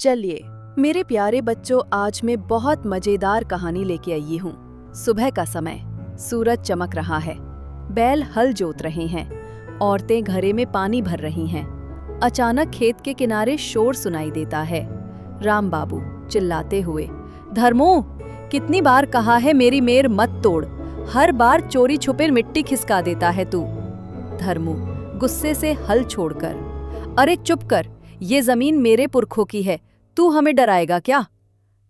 चलिए मेरे प्यारे बच्चों, आज मैं बहुत मजेदार कहानी लेके आई हूँ। सुबह का समय, सूरज चमक रहा है, बैल हल जोत रहे हैं, औरतें घरे में पानी भर रही हैं। अचानक खेत के किनारे शोर सुनाई देता है। राम बाबू चिल्लाते हुए, धर्मो, कितनी बार कहा है मेरी मेर मत तोड़, हर बार चोरी छुपे मिट्टी खिसका देता है तू। धर्मू गुस्से से हल छोड़कर, अरे चुप कर, ये जमीन मेरे पुरखों की है, तू हमें डराएगा क्या?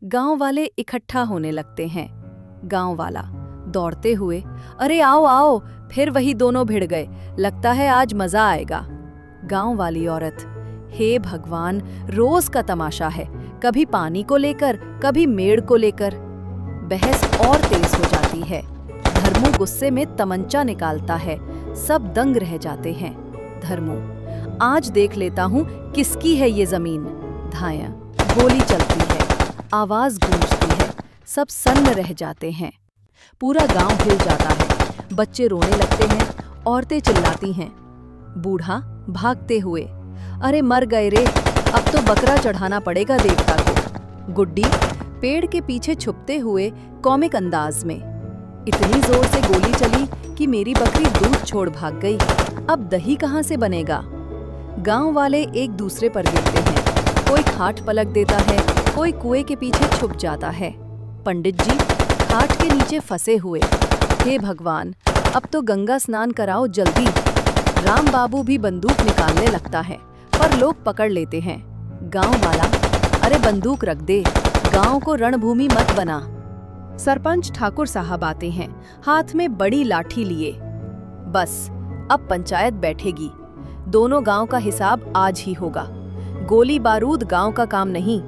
गांव वाले इकट्ठा होने लगते हैं। गांव वाला दौड़ते हुए, अरे आओ आओ, फिर वही दोनों भिड़ गए, लगता है आज मजा आएगा। गांव वाली औरत, हे भगवान, रोज का तमाशा है, कभी पानी को लेकर, कभी मेड़ को लेकर। बहस और तेज हो जाती है। धर्मू गुस्से में तमंचा निकालता है, सब दंग रह जाते हैं। धर्मू, आज देख लेता हूँ किसकी है ये जमीन। धाया, गोली चलती है, आवाज गूंजती है, सब सन्न रह जाते हैं। पूरा गांव हिल जाता है, बच्चे रोने लगते हैं, औरतें चिल्लाती हैं। बूढ़ा भागते हुए, अरे मर गए रे, अब तो बकरा चढ़ाना पड़ेगा देवता को। गुड्डी पेड़ के पीछे छुपते हुए कॉमिक अंदाज में, इतनी जोर से गोली चली कि मेरी बकरी दूध छोड़ भाग गई, अब दही कहाँ से बनेगा। गांव वाले एक दूसरे पर गिरते हैं, कोई खाट पलक देता है, कोई कुएं के पीछे छुप जाता है। पंडित जी खाट के नीचे फंसे हुए, हे भगवान, अब तो गंगा स्नान कराओ जल्दी। राम बाबू भी बंदूक निकालने लगता है, पर लोग पकड़ लेते हैं। गांव वाला, अरे बंदूक रख दे, गांव को रणभूमि मत बना। सरपंच ठाकुर साहब आते हैं, हाथ में बड़ी लाठी लिए। बस अब पंचायत बैठेगी, दोनों गांव का हिसाब आज ही होगा। गोली बारूद गांव का काम नहीं।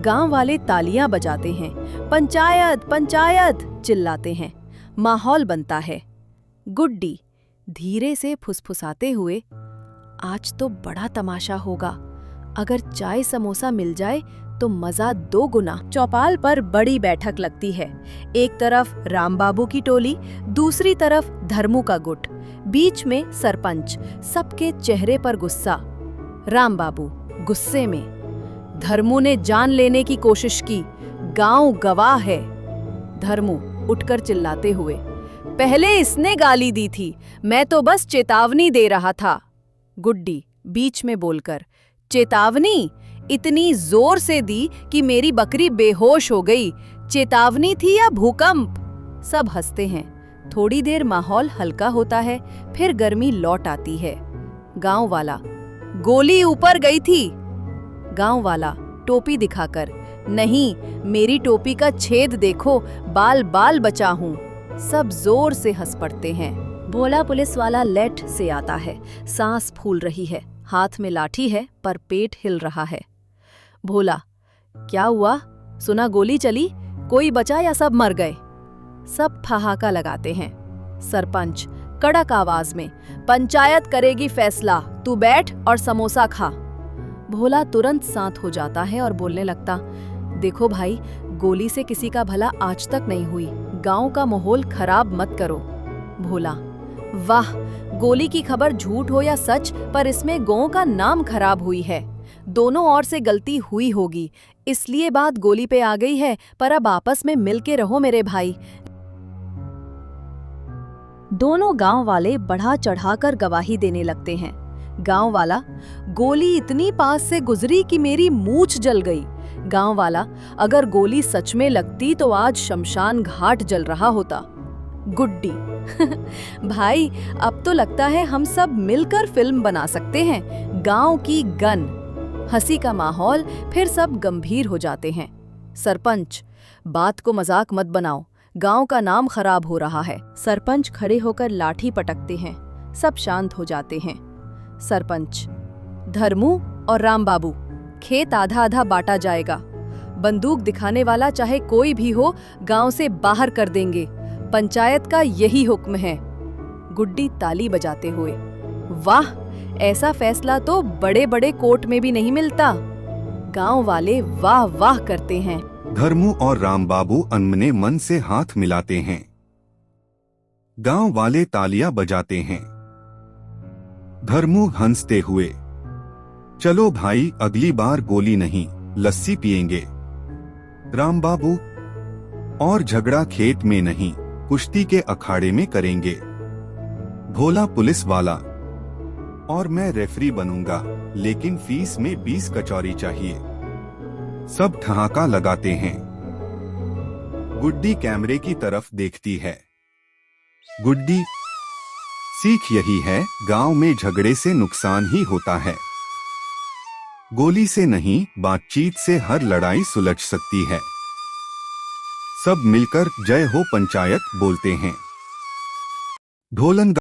गांव वाले तालियां बजाते हैं, पंचायत पंचायत चिल्लाते हैं, माहौल बनता है। गुड्डी धीरे से फुसफुसाते हुए, आज तो बड़ा तमाशा होगा, अगर चाय समोसा मिल जाए तो मजा दो गुना। चौपाल पर बड़ी बैठक लगती है, एक तरफ राम बाबू की टोली, दूसरी तरफ धर्मू का गुट, बीच में सरपंच, सबके चेहरे पर गुस्सा। राम बाबू गुस्से में, धर्मू ने जान लेने की कोशिश की, गांव गवाह है। धर्मू उठकर चिल्लाते हुए, पहले इसने गाली दी थी, मैं तो बस चेतावनी दे रहा था। गुड्डी बीच में बोलकर, चेतावनी इतनी जोर से दी कि मेरी बकरी बेहोश हो गई, चेतावनी थी या भूकंप? सब हंसते हैं। थोड़ी देर माहौल हल्का होता है, फिर गर्मी लौट आती है। गांव वाला, गोली ऊपर गई थी। गांव वाला टोपी दिखाकर, नहीं, मेरी टोपी का छेद देखो, बाल बाल बचा हूं। सब जोर से हंस पड़ते हैं। भोला पुलिस वाला लेट से आता है, सांस फूल रही है, हाथ में लाठी है पर पेट हिल रहा है। भोला, क्या हुआ? सुना गोली चली, कोई बचा या सब मर गए? सब ठहाका लगाते हैं। सरपंच कड़क आवाज में, पंचायत करेगी फैसला, तू बैठ और समोसा खा। भोला तुरंत शांत हो जाता है और बोलने लगता, देखो भाई, गोली से किसी का भला आज तक नहीं हुई, गांव का माहौल खराब मत करो। भोला, वाह, गोली की खबर झूठ हो या सच, पर इसमें गांव का नाम खराब हुई है। दोनों ओर से गलती हुई होगी, इसलिए बात गोली पे आ गई है, पर अब आपस में मिल के रहो मेरे भाई। दोनों गांव वाले बढ़ा चढ़ाकर गवाही देने लगते हैं। गांव वाला, गोली इतनी पास से गुजरी कि मेरी मूंछ जल गई। गांव वाला, अगर गोली सच में लगती तो आज शमशान घाट जल रहा होता। गुड्डी भाई, अब तो लगता है हम सब मिलकर फिल्म बना सकते हैं, गांव की गन। हंसी का माहौल, फिर सब गंभीर हो जाते हैं। सरपंच, बात को मजाक मत बनाओ, गांव का नाम खराब हो रहा है। सरपंच खड़े होकर लाठी पटकते हैं, सब शांत हो जाते हैं। सरपंच, धर्मू और राम बाबू, खेत आधा आधा बांटा जाएगा, बंदूक दिखाने वाला चाहे कोई भी हो, गांव से बाहर कर देंगे, पंचायत का यही हुक्म है। गुड्डी ताली बजाते हुए, वाह, ऐसा फैसला तो बड़े बड़े कोर्ट में भी नहीं मिलता। गांव वाले वाह वाह करते हैं। धर्मू और राम बाबू अनमने मन से हाथ मिलाते हैं। गांव वाले तालियां बजाते हैं। धर्मू हंसते हुए, चलो भाई, अगली बार गोली नहीं, लस्सी पिएंगे। राम बाबू, और झगड़ा खेत में नहीं, कुश्ती के अखाड़े में करेंगे। भोला पुलिस वाला, और मैं रेफरी बनूंगा, लेकिन फीस में 20 कचौरी चाहिए। सब ठहाका लगाते हैं। गुड्डी कैमरे की तरफ देखती है। गुड्डी, सीख यही है, गांव में झगड़े से नुकसान ही होता है। गोली से नहीं, बातचीत से हर लड़ाई सुलझ सकती है। सब मिलकर जय हो पंचायत बोलते हैं। ढोलन